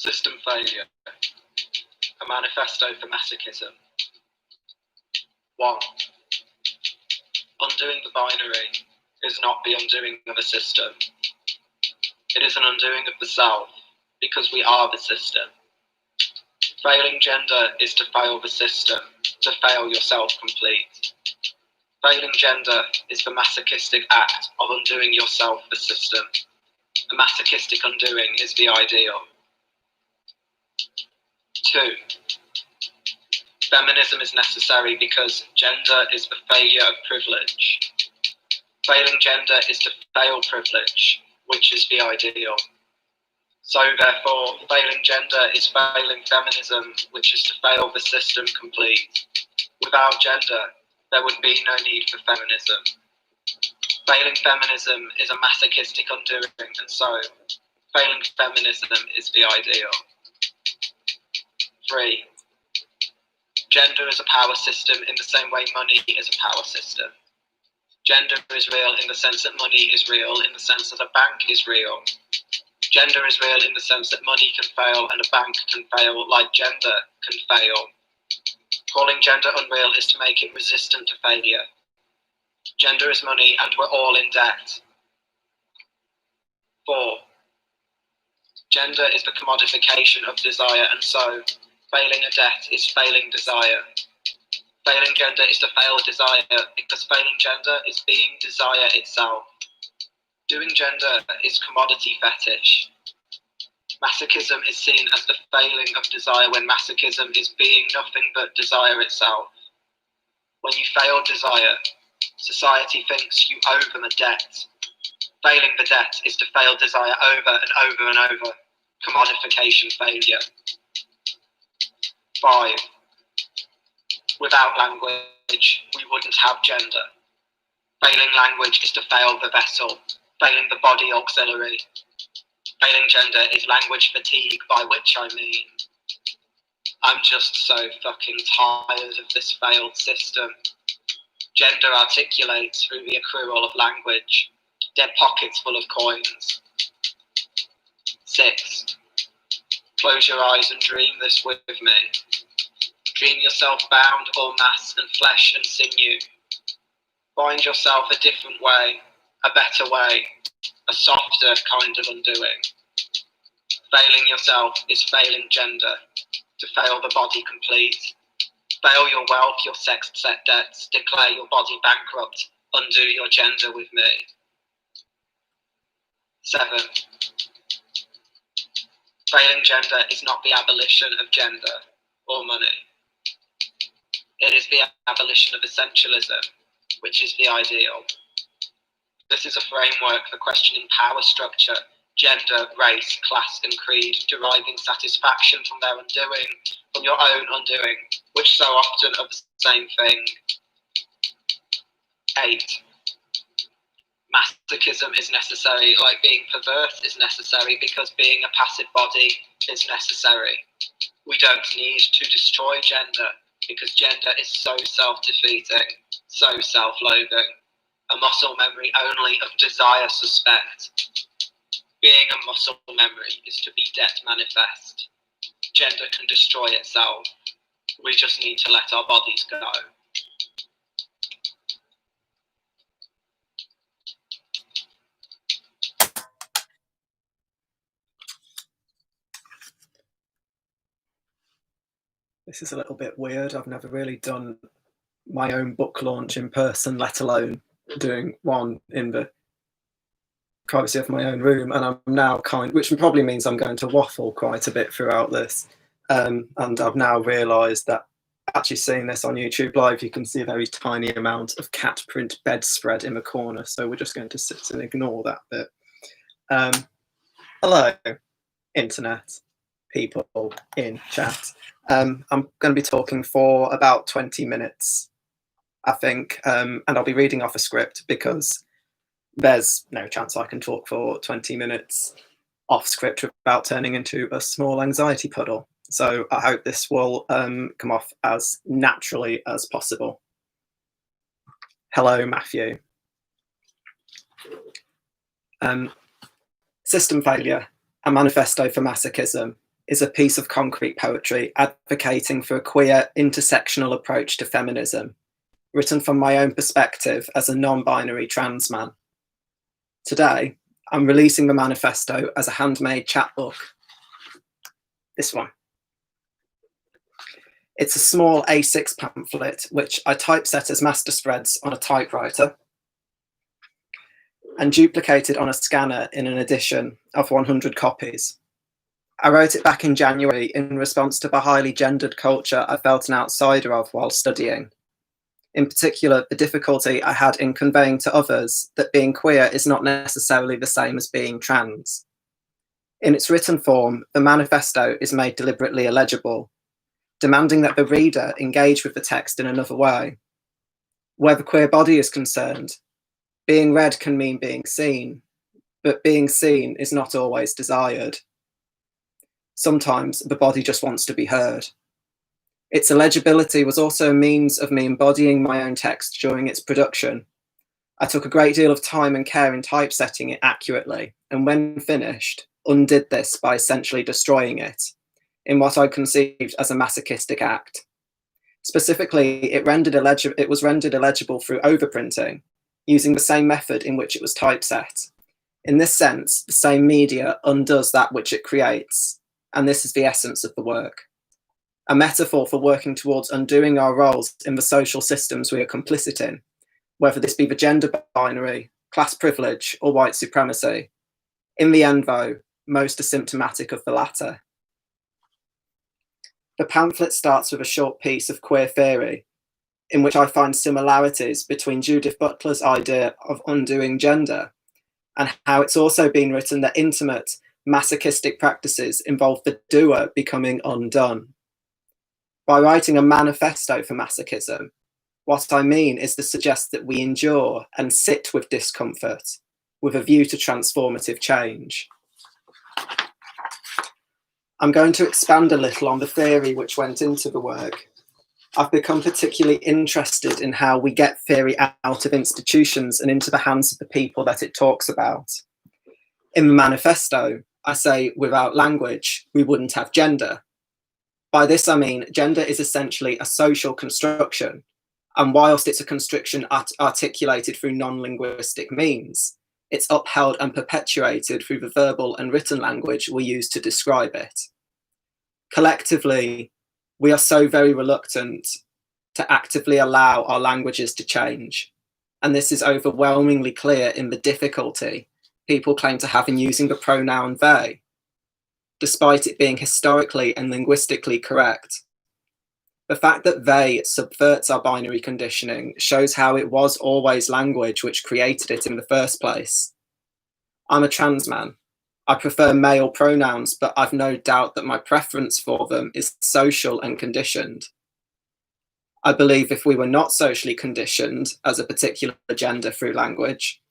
System failure. A manifesto for masochism. 1. Undoing the binary is not the undoing of a system. It is an undoing of the self, because we are the system. Failing gender is to fail the system, to fail yourself complete. Failing gender is the masochistic act of undoing yourself the system. A masochistic undoing is the ideal. 2. Feminism is necessary because gender is the failure of privilege. Failing gender is to fail privilege, which is the ideal. So therefore, failing gender is failing feminism, which is to fail the system complete. Without gender, there would be no need for feminism. Failing feminism is a masochistic undoing, and so failing feminism is the ideal. 3. Gender is a power system in the same way money is a power system. Gender is real in the sense that money is real, in the sense that a bank is real. Gender is real in the sense that money can fail and a bank can fail, like gender can fail. Calling gender unreal is to make it resistant to failure. Gender is money and we're all in debt. 4. Gender is the commodification of desire, and so failing a debt is failing desire. Failing gender is to fail desire, because failing gender is being desire itself. Doing gender is commodity fetish. Masochism is seen as the failing of desire when masochism is being nothing but desire itself. When you fail desire, society thinks you owe them a debt. Failing the debt is to fail desire over and over and over. Commodification failure. 5. Without language, we wouldn't have gender. Failing language is to fail the vessel, failing the body auxiliary. Failing gender is language fatigue, by which I mean, I'm just so fucking tired of this failed system. Gender articulates through the accrual of language, dead pockets full of coins. 6. Close your eyes and dream this with me. Dream yourself bound en masse and flesh and sinew. Find yourself a different way, a better way, a softer kind of undoing. Failing yourself is failing gender, to fail the body complete. Fail your wealth, your sex set debts, declare your body bankrupt, undo your gender with me. 7. Failing gender is not the abolition of gender or money. It is the abolition of essentialism, which is the ideal. This is a framework for questioning power structure, gender, race, class, and creed, deriving satisfaction from their undoing, from your own undoing, which so often are the same thing. 8. Masochism is necessary, like being perverse is necessary, because being a passive body is necessary. We don't need to destroy gender, because gender is so self-defeating, so self-loathing. A muscle memory only of desire suspect. Being a muscle memory is to be debt manifest. Gender can destroy itself. We just need to let our bodies go. This is a little bit weird. I've never really done my own book launch in person, let alone doing one in the privacy of my own room. And I'm now which probably means I'm going to waffle quite a bit throughout this. And I've now realised that actually seeing this on YouTube Live, you can see a very tiny amount of cat print bedspread in the corner. So we're just going to sit and ignore that bit. Hello, internet people in chat. I'm going to be talking for about 20 minutes, I think, and I'll be reading off a script because there's no chance I can talk for 20 minutes off script without turning into a small anxiety puddle. So I hope this will come off as naturally as possible. Hello, Matthew. System failure, a manifesto for masochism. is a piece of concrete poetry advocating for a queer, intersectional approach to feminism, written from my own perspective as a non-binary trans man. Today, I'm releasing the manifesto as a handmade chapbook. This one. It's a small A6 pamphlet, which I typeset as master spreads on a typewriter and duplicated on a scanner in an edition of 100 copies. I wrote it back in January in response to the highly gendered culture I felt an outsider of while studying. In particular, the difficulty I had in conveying to others that being queer is not necessarily the same as being trans. In its written form, the manifesto is made deliberately illegible, demanding that the reader engage with the text in another way. Where the queer body is concerned, being read can mean being seen, but being seen is not always desired. Sometimes the body just wants to be heard. Its illegibility was also a means of me embodying my own text during its production. I took a great deal of time and care in typesetting it accurately, and when finished, undid this by essentially destroying it, in what I conceived as a masochistic act. Specifically, it was rendered illegible through overprinting, using the same method in which it was typeset. In this sense, the same media undoes that which it creates, and this is the essence of the work. A metaphor for working towards undoing our roles in the social systems we are complicit in, whether this be the gender binary, class privilege, or white supremacy. In the end, though, most are symptomatic of the latter. The pamphlet starts with a short piece of queer theory, in which I find similarities between Judith Butler's idea of undoing gender, and how it's also been written that intimate, masochistic practices involve the doer becoming undone. By writing a manifesto for masochism, what I mean is to suggest that we endure and sit with discomfort with a view to transformative change. I'm going to expand a little on the theory which went into the work. I've become particularly interested in how we get theory out of institutions and into the hands of the people that it talks about. In the manifesto, I say without language, we wouldn't have gender. By this, I mean gender is essentially a social construction, and whilst it's a construction articulated through non-linguistic means, it's upheld and perpetuated through the verbal and written language we use to describe it. Collectively, we are so very reluctant to actively allow our languages to change, and this is overwhelmingly clear in the difficulty people claim to have in using the pronoun they, despite it being historically and linguistically correct. The fact that they subverts our binary conditioning shows how it was always language which created it in the first place. I'm a trans man. I prefer male pronouns, but I've no doubt that my preference for them is social and conditioned. I believe if we were not socially conditioned as a particular gender through language,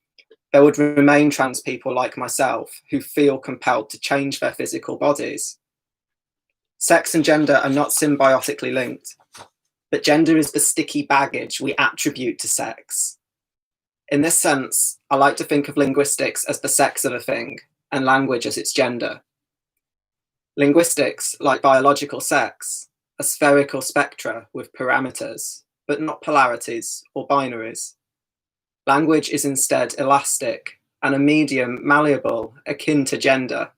there would remain trans people like myself who feel compelled to change their physical bodies. Sex and gender are not symbiotically linked, but gender is the sticky baggage we attribute to sex. In this sense, I like to think of linguistics as the sex of a thing, and language as its gender. Linguistics, like biological sex, are spherical spectra with parameters, but not polarities or binaries. Language is instead elastic and a medium malleable akin to gender.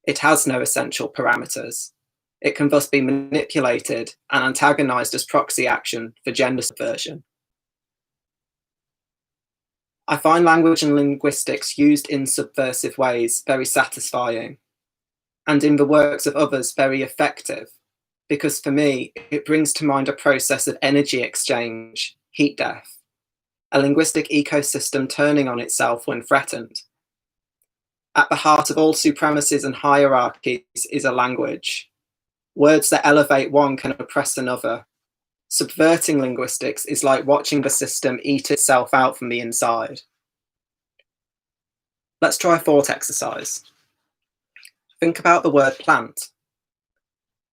It has no essential parameters. It can thus be manipulated and antagonized as proxy action for gender subversion. I find language and linguistics used in subversive ways very satisfying, and in the works of others very effective, because for me, it brings to mind a process of energy exchange, heat death, a linguistic ecosystem turning on itself when threatened. At the heart of all supremacies and hierarchies is a language. Words that elevate one can oppress another. Subverting linguistics is like watching the system eat itself out from the inside. Let's try a thought exercise. Think about the word plant.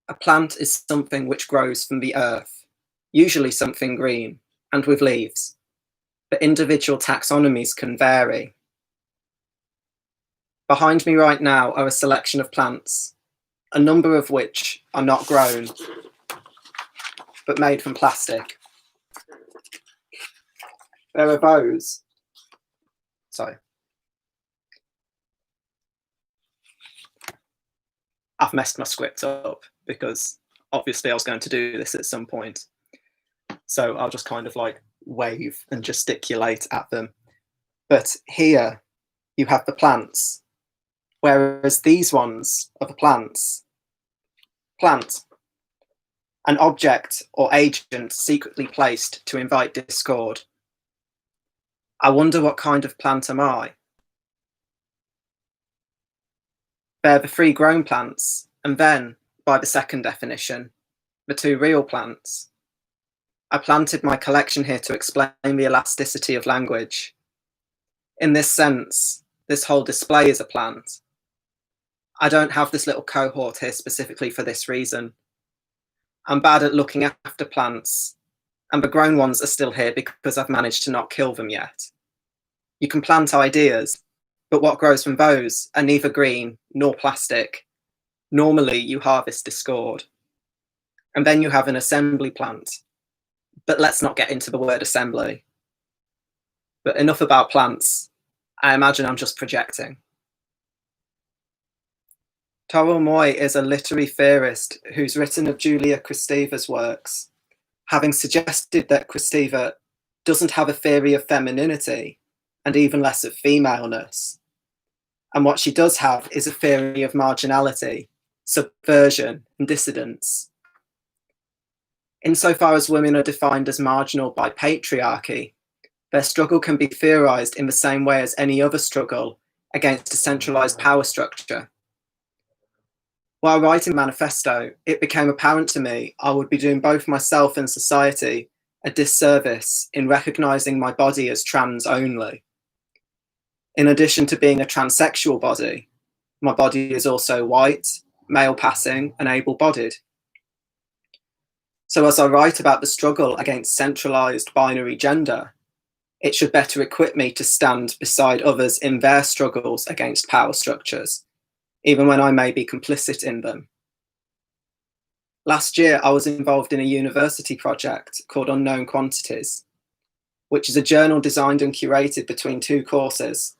A plant is something which grows from the earth, usually something green, and with leaves. But individual taxonomies can vary. Behind me right now are a selection of plants. a number of which are not grown, but made from plastic. There are those, sorry, I've messed my script up because obviously I was going to do this at some point. So I'll just kind of like wave and gesticulate at them. But here you have the plants, whereas these ones are the plants. Plant, an object or agent secretly placed to invite discord. I wonder what kind of plant am I? They're the three grown plants, and then, by the second definition, the two real plants. I planted my collection here to explain the elasticity of language. In this sense, this whole display is a plant. I don't have this little cohort here specifically for this reason. I'm bad at looking after plants, and the grown ones are still here because I've managed to not kill them yet. You can plant ideas, but what grows from those are neither green nor plastic. Normally, you harvest discord. And then you have an assembly plant. But let's not get into the word assembly. But enough about plants. I imagine I'm just projecting. Toro Moi is a literary theorist who's written of Julia Kristeva's works, having suggested that Kristeva doesn't have a theory of femininity, and even less of femaleness. And what she does have is a theory of marginality, subversion, and dissidence. Insofar as women are defined as marginal by patriarchy, their struggle can be theorized in the same way as any other struggle against a centralized power structure. While writing Manifesto, it became apparent to me I would be doing both myself and society a disservice in recognizing my body as trans only. In addition to being a transsexual body, my body is also white, male passing, and able-bodied. So as I write about the struggle against centralized binary gender, it should better equip me to stand beside others in their struggles against power structures, even when I may be complicit in them. Last year, I was involved in a university project called Unknown Quantities, which is a journal designed and curated between two courses,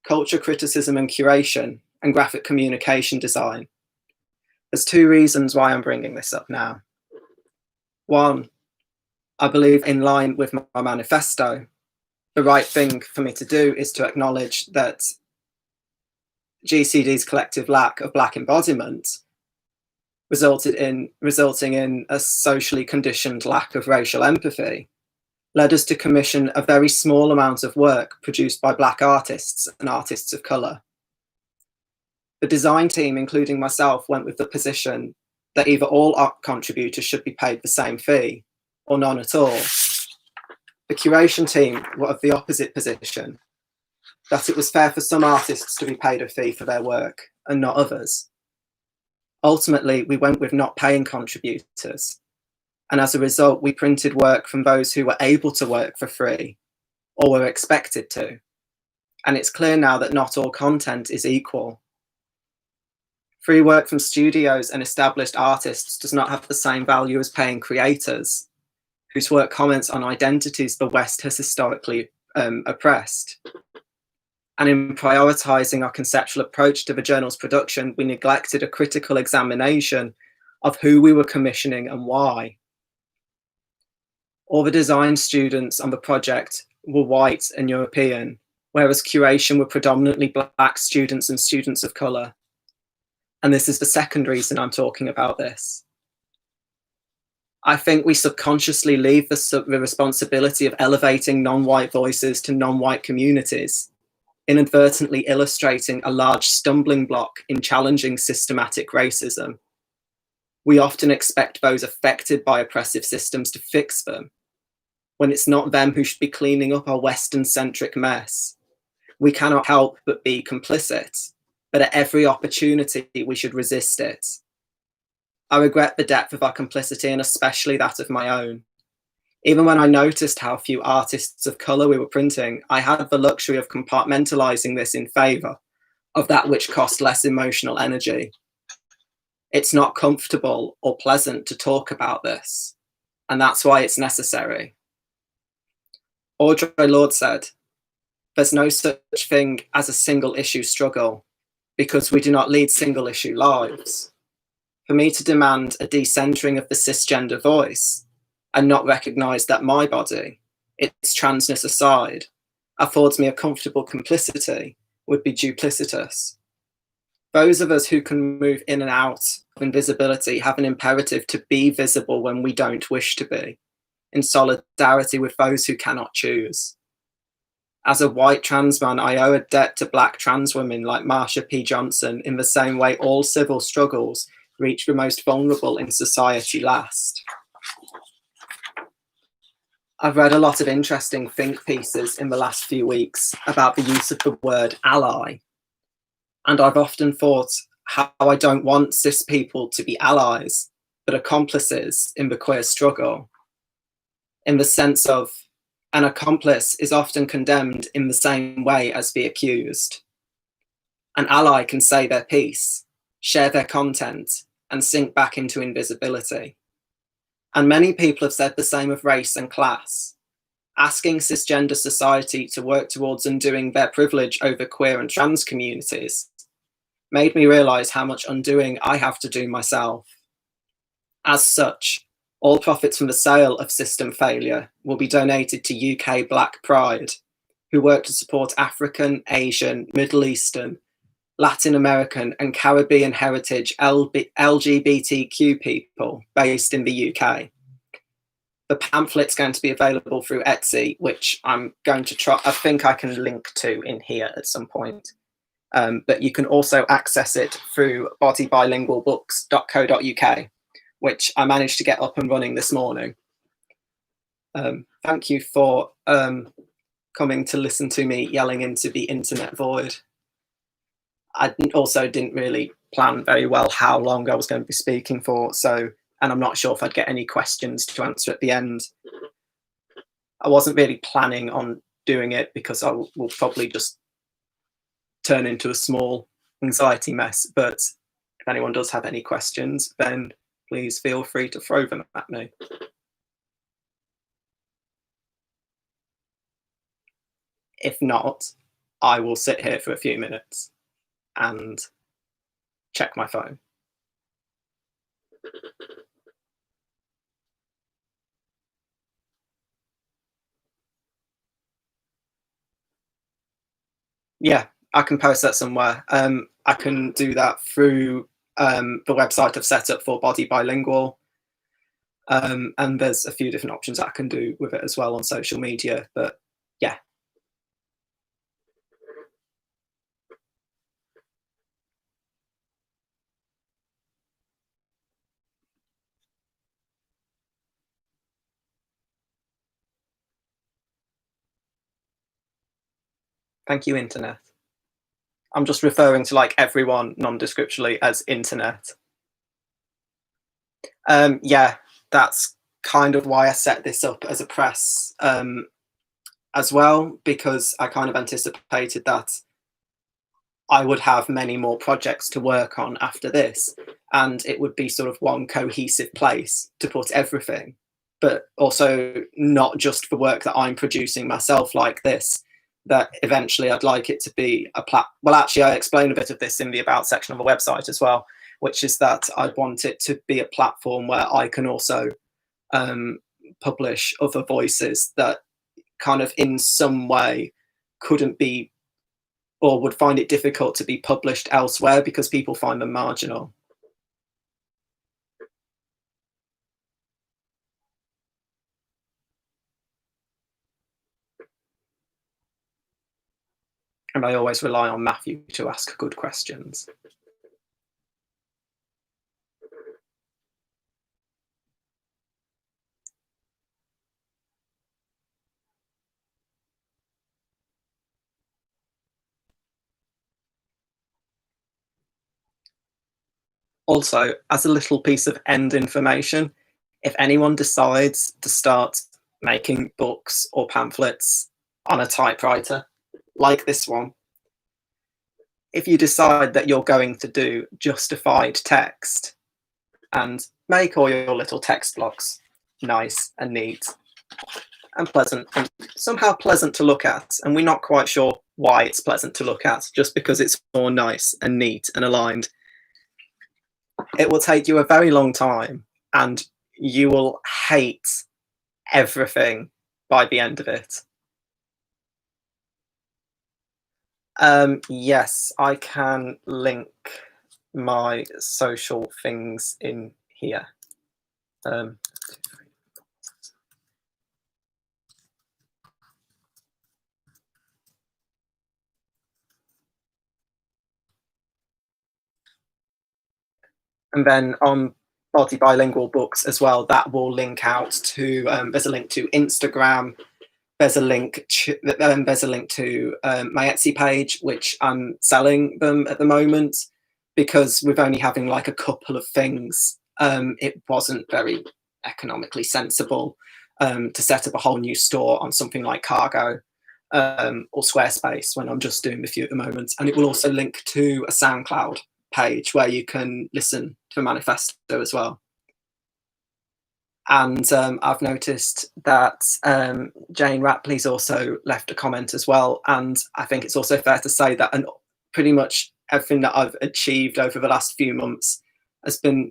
culture criticism and curation, and graphic communication design. There's two reasons why I'm bringing this up now. One, I believe in line with my manifesto, the right thing for me to do is to acknowledge that GCD's collective lack of Black embodiment resulting in a socially conditioned lack of racial empathy led us to commission a very small amount of work produced by Black artists and artists of colour. The design team, including myself, went with the position that either all art contributors should be paid the same fee or none at all. The curation team were of the opposite position, that it was fair for some artists to be paid a fee for their work and not others. Ultimately, we went with not paying contributors. And as a result, we printed work from those who were able to work for free or were expected to. And it's clear now that not all content is equal. Free work from studios and established artists does not have the same value as paying creators, whose work comments on identities the West has historically oppressed. And in prioritising our conceptual approach to the journal's production, we neglected a critical examination of who we were commissioning and why. All the design students on the project were white and European, whereas curation were predominantly Black students and students of colour. And this is the second reason I'm talking about this. I think we subconsciously leave the responsibility of elevating non-white voices to non-white communities, inadvertently illustrating a large stumbling block in challenging systematic racism. We often expect those affected by oppressive systems to fix them, when it's not them who should be cleaning up our Western-centric mess. We cannot help but be complicit, but at every opportunity we should resist it. I regret the depth of our complicity, and especially that of my own. Even when I noticed how few artists of colour we were printing, I had the luxury of compartmentalising this in favour of that which cost less emotional energy. It's not comfortable or pleasant to talk about this, and that's why it's necessary. Audre Lorde said, "There's no such thing as a single issue struggle, because we do not lead single issue lives. For me to demand a decentering of the cisgender voice and not recognise that my body, its transness aside, affords me a comfortable complicity would be duplicitous. Those of us who can move in and out of invisibility have an imperative to be visible when we don't wish to be, in solidarity with those who cannot choose. As a white trans man, I owe a debt to black trans women like Marsha P. Johnson in the same way all civil struggles reach the most vulnerable in society last." I've read a lot of interesting think pieces in the last few weeks about the use of the word ally. And I've often thought how I don't want cis people to be allies, but accomplices in the queer struggle. In the sense of, an accomplice is often condemned in the same way as the accused. An ally can say their piece, share their content, and sink back into invisibility. And many people have said the same of race and class. Asking cisgender society to work towards undoing their privilege over queer and trans communities made me realise how much undoing I have to do myself. As such, all profits from the sale of system failure will be donated to UK Black Pride, who work to support African, Asian, Middle Eastern, Latin American and Caribbean heritage LGBTQ people based in the UK. The pamphlet's going to be available through Etsy, which I'm going to try, I think I can link to in here at some point. But you can also access it through bodybilingualbooks.co.uk, which I managed to get up and running this morning. Thank you for coming to listen to me yelling into the internet void. I also didn't really plan very well how long I was going to be speaking for, and I'm not sure if I'd get any questions to answer at the end. I wasn't really planning on doing it because I will probably just turn into a small anxiety mess, but if anyone does have any questions, then please feel free to throw them at me. If not, I will sit here for a few minutes and check my phone. Yeah, I can post that somewhere. I can do that through the website I've set up for Body Bilingual. And there's a few different options I can do with it as well on social media, but yeah. Thank you, internet. I'm just referring to like everyone non-descriptionally as internet. Yeah, that's kind of why I set this up as a press as well, because I kind of anticipated that I would have many more projects to work on after this, and it would be sort of one cohesive place to put everything, but also not just the work that I'm producing myself like this, that eventually I'd like it to be a well, actually, I explain a bit of this in the About section of the website as well, which is that I want it to be a platform where I can also publish other voices that kind of in some way couldn't be or would find it difficult to be published elsewhere because people find them marginal. And I always rely on Matthew to ask good questions. Also, as a little piece of end information, if anyone decides to start making books or pamphlets on a typewriter, like this one, if you decide that you're going to do justified text, and make all your little text blocks nice and neat and pleasant, and somehow pleasant to look at. And we're not quite sure why it's pleasant to look at, just because it's more nice and neat and aligned. It will take you a very long time, and you will hate everything by the end of it. Yes, I can link my social things in here. And then on Body Bilingual Books as well, that will link out to, there's a link to Instagram, there's a link to my Etsy page, which I'm selling them at the moment, because with only having like a couple of things, it wasn't very economically sensible to set up a whole new store on something like Cargo or Squarespace when I'm just doing the few at the moment. And it will also link to a SoundCloud page where you can listen to Manifesto as well. And I've noticed that Jane Rapley's also left a comment as well. And I think it's also fair to say that pretty much everything that I've achieved over the last few months has been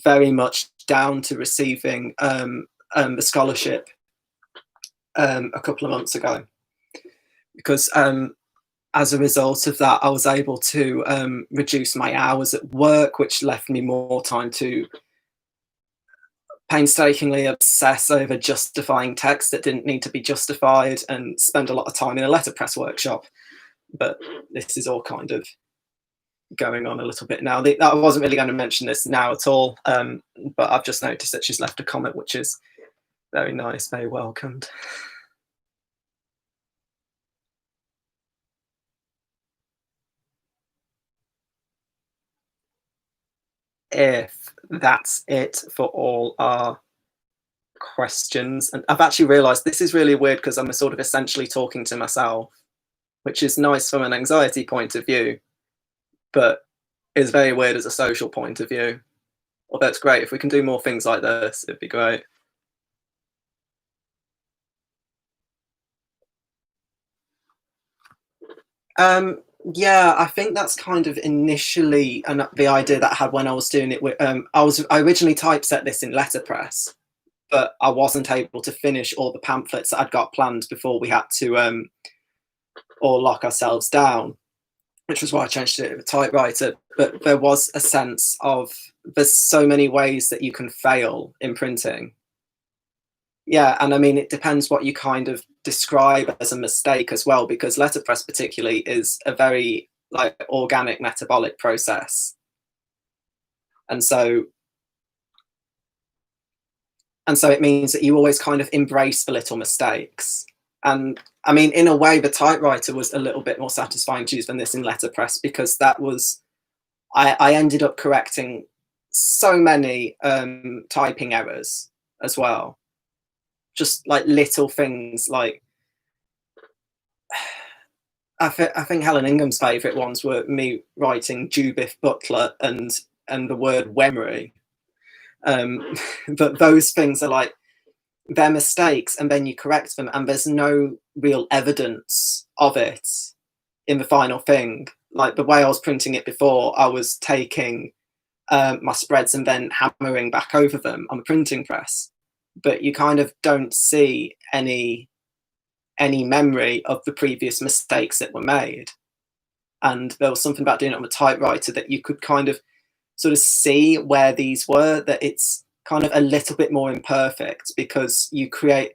very much down to receiving the scholarship a couple of months ago. Because as a result of that, I was able to reduce my hours at work, which left me more time to painstakingly obsess over justifying text that didn't need to be justified, and spend a lot of time in a letterpress workshop. But this is all kind of going on a little bit now. I wasn't really going to mention this now at all, but I've just noticed that she's left a comment, which is very nice, very welcomed. If that's it for all our questions, and I've actually realized this is really weird because I'm sort of essentially talking to myself, which is nice from an anxiety point of view, but is very weird as a social point of view. Although it's great if we can do more things like this, it'd be great. Yeah, I think that's kind of initially the idea that I had when I was doing it with, I originally typeset this in letterpress, but I wasn't able to finish all the pamphlets that I'd got planned before we had to all lock ourselves down, which was why I changed it to a typewriter. But there was a sense of, there's so many ways that you can fail in printing. Yeah, and I mean, it depends what you kind of describe as a mistake as well, because letterpress particularly is a very like organic metabolic process. And so it means that you always kind of embrace the little mistakes. And I mean, in a way, the typewriter was a little bit more satisfying to use than this in letterpress, because that was, I ended up correcting so many typing errors as well. Just like little things like, I think Helen Ingham's favourite ones were me writing Judith Butler and the word Wemery. But those things are like, they're mistakes, and then you correct them, and there's no real evidence of it in the final thing. Like the way I was printing it before, I was taking my spreads and then hammering back over them on the printing press. But you kind of don't see any memory of the previous mistakes that were made. And there was something about doing it on a typewriter that you could kind of sort of see where these were, that it's kind of a little bit more imperfect, because you create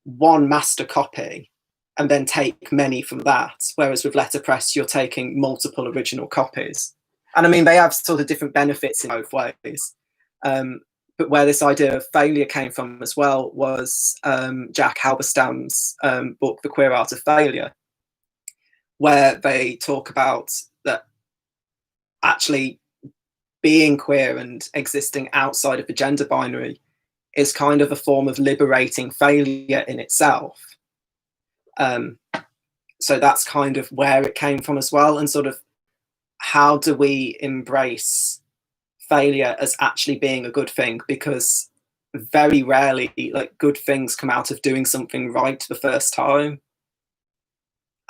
one master copy and then take many from that. Whereas with letterpress, you're taking multiple original copies. And I mean, they have sort of different benefits in both ways. But where this idea of failure came from as well was Jack Halberstam's book, The Queer Art of Failure, where they talk about that actually being queer and existing outside of the gender binary is kind of a form of liberating failure in itself. So that's kind of where it came from as well, and sort of how do we embrace failure as actually being a good thing, because very rarely like good things come out of doing something right the first time.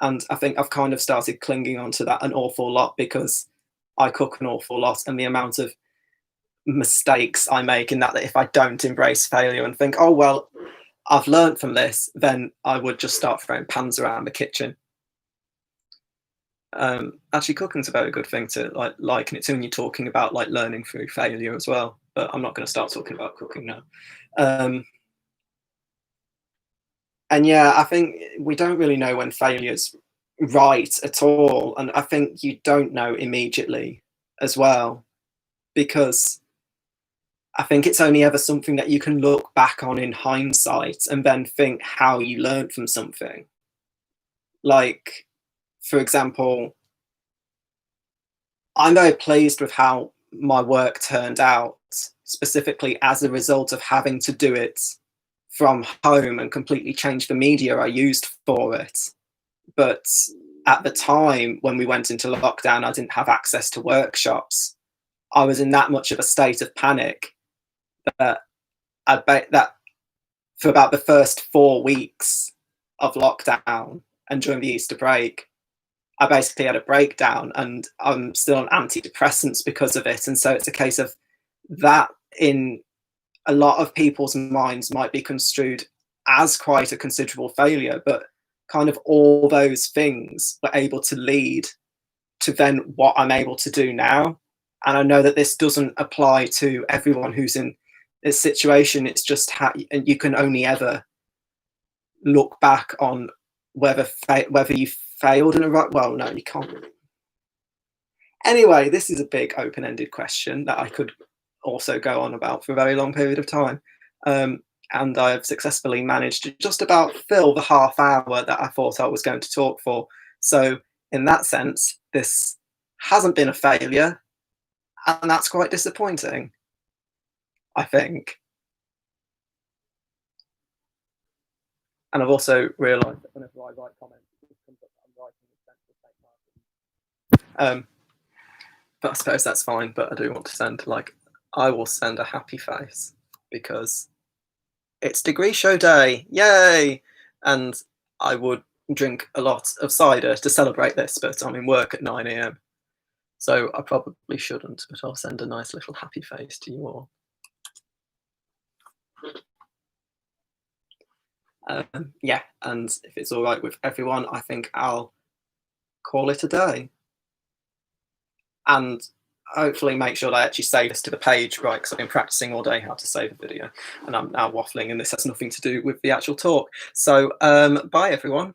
And I think I've kind of started clinging onto that an awful lot, because I cook an awful lot, and the amount of mistakes I make in that if I don't embrace failure and think, oh well, I've learned from this, then I would just start throwing pans around the kitchen. Actually, cooking's a very good thing to liken it to when you're talking about like learning through failure as well. But I'm not going to start talking about cooking now. And yeah, I think we don't really know when failure's right at all, and I think you don't know immediately as well, because I think it's only ever something that you can look back on in hindsight and then think how you learned from something. Like, for example, I'm very pleased with how my work turned out, specifically as a result of having to do it from home and completely change the media I used for it. But at the time when we went into lockdown, I didn't have access to workshops. I was in that much of a state of panic that I bet that for about the first 4 weeks of lockdown and during the Easter break, I basically had a breakdown, and I'm still on antidepressants because of it. And so it's a case of that, in a lot of people's minds, might be construed as quite a considerable failure, but kind of all those things were able to lead to then what I'm able to do now. And I know that this doesn't apply to everyone who's in this situation. It's just how, and you can only ever look back on whether you failed in a right. Well, no, you can't really. Anyway, this is a big open-ended question that I could also go on about for a very long period of time. And I've successfully managed to just about fill the half hour that I thought I was going to talk for. So in that sense, this hasn't been a failure, and that's quite disappointing, I think. And I've also realised that whenever I write comments, it comes up that I'm writing in central. But I suppose that's fine. But I do want to send, I will send a happy face, because it's degree show day, yay! And I would drink a lot of cider to celebrate this, but I'm in work at 9 AM. So I probably shouldn't, but I'll send a nice little happy face to you all. Yeah, and if it's all right with everyone, I think I'll call it a day. And hopefully make sure that I actually save this to the page, right, because I've been practicing all day how to save a video, and I'm now waffling, and this has nothing to do with the actual talk. So bye everyone.